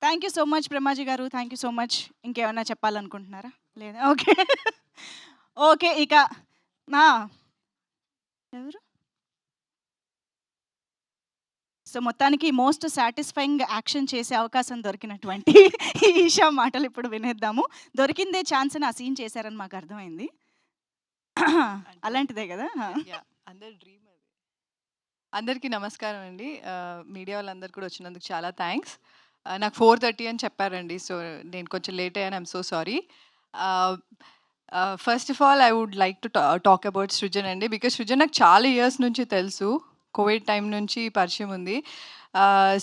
Thank you so much Brahmaji గారు. Thank you so much. ఇంకేమన్నా చెప్పాలనుకుంటున్నారా? లేదా? ఓకే. ఓకే. ఇక నా ఎవరు? సో, మొత్తానికి మోస్ట్ సాటిస్ఫైయింగ్ యాక్షన్ చేసే అవకాశం దొరికినటువంటి ఈ ఈషా మాటలు ఇప్పుడు వినేద్దాము. దొరికిందే ఛాన్స్ అని ఆ సీన్ చేశారని మాకు అర్థమైంది. అలాంటిదే గదా! యాహ్! అందరి డ్రీమ్ అది. అందరికీ నమస్కారం అండి. మీడియా వాళ్ళందరూ కూడా వచ్చినందుకు చాలా థ్యాంక్స్. నాకు 4:30 అని చెప్పారండి. సో, నేను కొంచెం లేట్ అయ్యాను. I'm so sorry. Ah, first of all I would like to talk about Srujan అండి. బికాజ్ సృజన్ నాకు చాలా ఇయర్స్ నుంచి తెలుసు. కోవిడ్ టైం నుంచి పరిచయం ఉంది.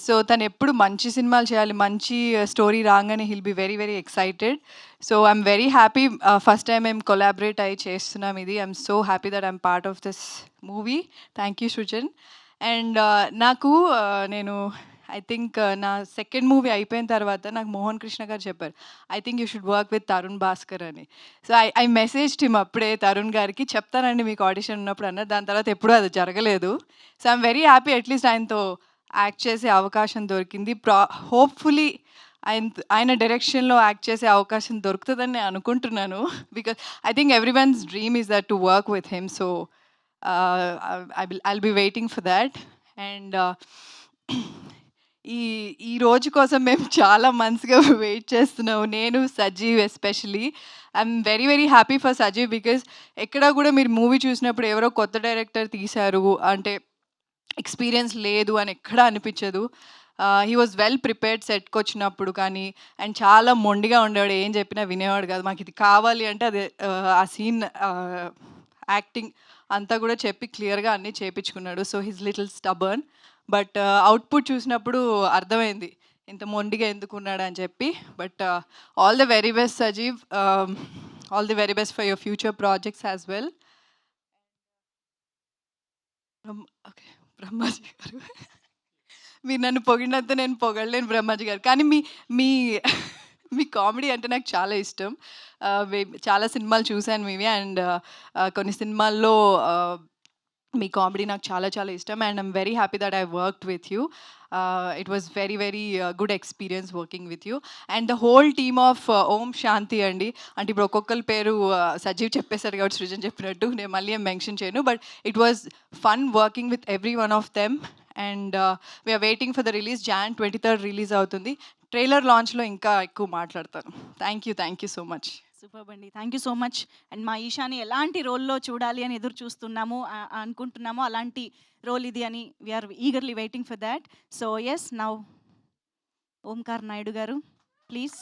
సో, తనెప్పుడు మంచి సినిమాలు చేయాలి, మంచి స్టోరీ రాంగానే he'll be very, very excited. So, I'm very happy. First time మేము కొలాబరేట్ అయ్యి చేస్తున్నాం ఇది. I'm so happy that I'm part of this movie. Thank you Srujan. And నాకు నేను ఐ థింక్ నా సెకండ్ మూవీ అయిపోయిన తర్వాత నాకు మోహన్ కృష్ణ గారు చెప్పారు, I think you should work with Tarun Bhaskar అని. సో ఐ మెసేజ్ హిమ్ అప్పుడే తరుణ్ గారికి, చెప్తానండి మీకు ఆడిషన్ ఉన్నప్పుడు అన్నారు. దాని తర్వాత ఎప్పుడూ అది జరగలేదు. So I'm very happy at least ఆయనతో యాక్ట్ చేసే అవకాశం దొరికింది. హోప్ఫుల్లీ ఆయన డైరెక్షన్లో యాక్ట్ చేసే అవకాశం దొరుకుతుందని నేను అనుకుంటున్నాను. Because I think every once dream is that to work with him. So I'll be waiting for that. And ఈ రోజు కోసం మేము చాలా మంత్స్గా వెయిట్ చేస్తున్నాము. నేను, Sajeev especially. I'm very very happy for Sajeev because ఎక్కడ కూడా మీరు మూవీ చూసినప్పుడు ఎవరో కొత్త డైరెక్టర్ తీశారు అంటే ఎక్స్పీరియన్స్ లేదు అని ఎక్కడా అనిపించదు. హీ వాజ్ వెల్ ప్రిపేర్డ్ సెట్కి వచ్చినప్పుడు కానీ, అండ్ చాలా మొండిగా ఉండేవాడు, ఏం చెప్పినా వినేవాడు కాదు. మాకు ఇది కావాలి అంటే అది ఆ సీన్ యాక్టింగ్ అంతా కూడా చెప్పి క్లియర్గా అన్నీ చేపించుకున్నాడు. So he's little stubborn. But output చూసినప్పుడు అర్థమైంది ఇంత మొండిగా ఎందుకున్నాడు అని చెప్పి. But all the very best Sajeev. All the very best for your future projects as well. Okay, Brahmaji గారు, మీరు నన్ను పొగిడినంత నేను పొగడలేను బ్రహ్మాజీ గారు. కానీ మీ మీ మీ కామెడీ అంటే నాకు చాలా ఇష్టం. చాలా సినిమాలు చూశాను మీవి. అండ్ కొన్ని సినిమాల్లో మీ కామెడీ నాకు చాలా చాలా ఇష్టం. And I'm very happy that I worked with you. It was very very good experience working with you. And the whole team of Om Shanti అండి. అంటే ఇప్పుడు ఒక్కొక్కరి పేరు సజీవ్ చెప్పేశారు కాబట్టి సృజన్ చెప్పినట్టు నేను మళ్ళీ ఏం మెన్షన్ చేయను. But it was fun working with every one of them. And we're waiting for the release. Jan 23rd release అవుతుంది. ట్రైలర్ లాంచ్లో ఇంకా ఎక్కువ మాట్లాడతాను. Thank you so much. Superb అండి. Thank you so much. And మా ఈషాని ఎలాంటి రోల్‌లో చూడాలి అని ఎదురు చూస్తున్నాము, అనుకుంటున్నామో అలాంటి రోల్ ఇది అని we are eagerly waiting for that. So yes, now Omkar Naidu garu please.